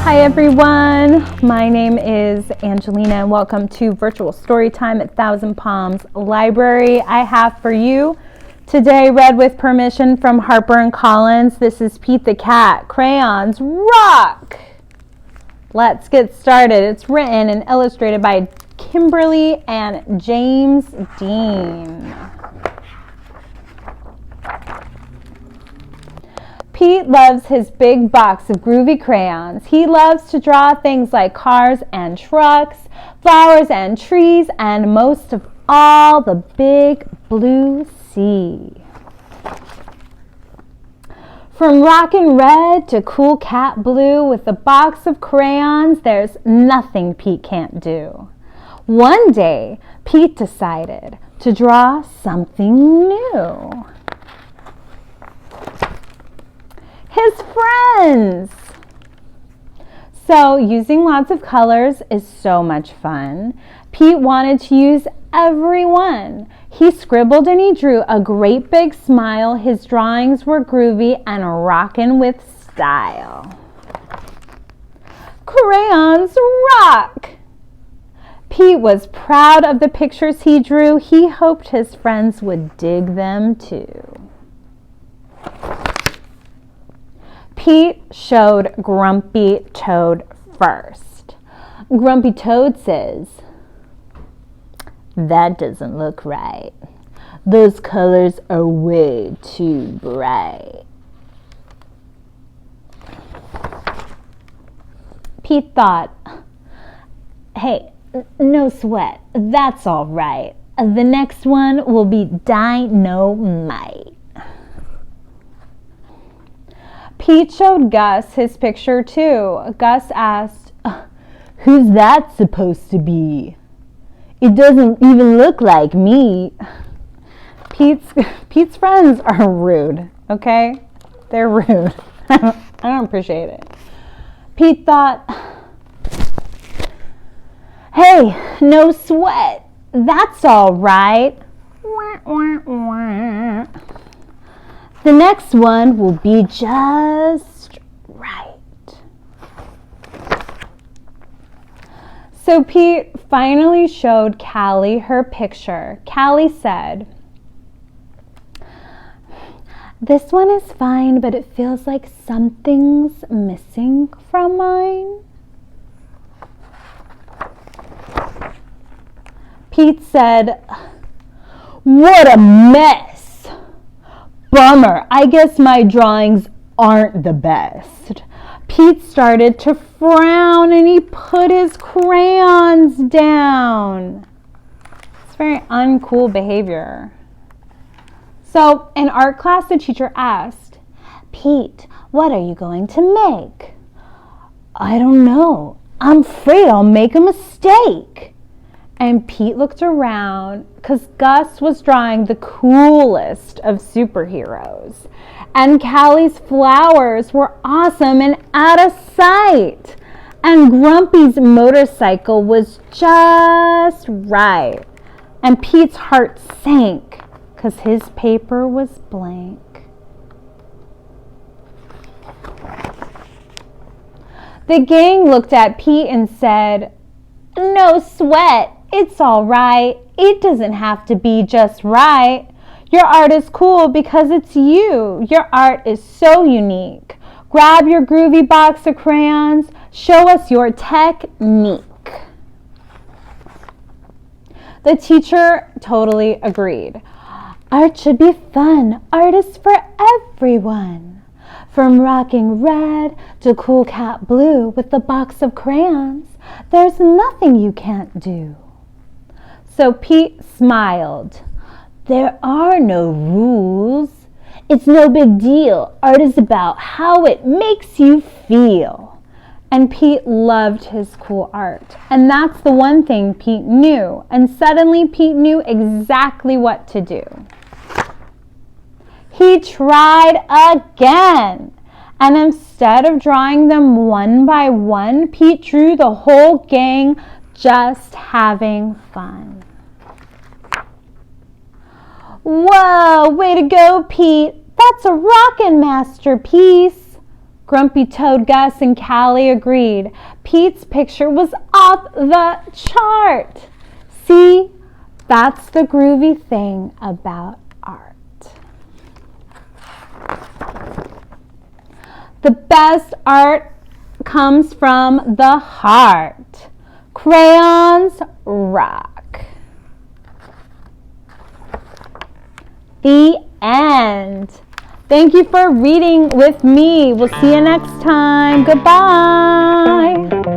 Hi everyone, my name is Angelina and welcome to Virtual Storytime at Thousand Palms Library. I have for you today, read with permission from Harper Collins. This is Pete the Cat. Crayons rock! Let's get started. It's written and illustrated by Kimberly and James Dean. Pete loves his big box of groovy crayons. He loves to draw things like cars and trucks, flowers and trees, and most of all, the big blue sea. From rockin' red to cool cat blue, with a box of crayons, there's nothing Pete can't do. One day, Pete decided to draw something new. His friends. So using lots of colors is so much fun. Pete wanted to use every one. He scribbled and he drew a great big smile. His drawings were groovy and rockin' with style. Crayons rock! Pete was proud of the pictures he drew. He hoped his friends would dig them too. Pete showed Grumpy Toad first. Grumpy Toad says, "That doesn't look right. Those colors are way too bright." Pete thought, "Hey, no sweat. That's all right. The next one will be dynamite." Pete showed Gus his picture too. Gus asked, "Who's that supposed to be? It doesn't even look like me." Pete's friends are rude, okay? They're rude. I don't appreciate it. Pete thought, "Hey, no sweat. That's all right. Wah, wah, wah. The next one will be just right." So Pete finally showed Callie her picture. Callie said, "This one is fine, but it feels like something's missing from mine." Pete said, "What a mess. Bummer, I guess my drawings aren't the best." Pete started to frown and he put his crayons down. It's very uncool behavior. So in art class, the teacher asked, "Pete, what are you going to make?" "I don't know. I'm afraid I'll make a mistake." And Pete looked around because Gus was drawing the coolest of superheroes. And Callie's flowers were awesome and out of sight. And Grumpy's motorcycle was just right. And Pete's heart sank because his paper was blank. The gang looked at Pete and said, "No sweat. It's all right. It doesn't have to be just right. Your art is cool because it's you. Your art is so unique. Grab your groovy box of crayons. Show us your technique." The teacher totally agreed. Art should be fun. Art is for everyone. From rocking red to cool cat blue with the box of crayons, there's nothing you can't do. So Pete smiled. "There are no rules. It's no big deal. Art is about how it makes you feel." And Pete loved his cool art. And that's the one thing Pete knew. And suddenly Pete knew exactly what to do. He tried again. And instead of drawing them one by one, Pete drew the whole gang just having fun. "Whoa, way to go, Pete. That's a rockin' masterpiece. Grumpy Toad, Gus, and Callie agreed. Pete's picture was off the chart. See, that's the groovy thing about art. The best art comes from the heart. Crayons rock. The end. Thank you for reading with me. We'll see you next time. Goodbye.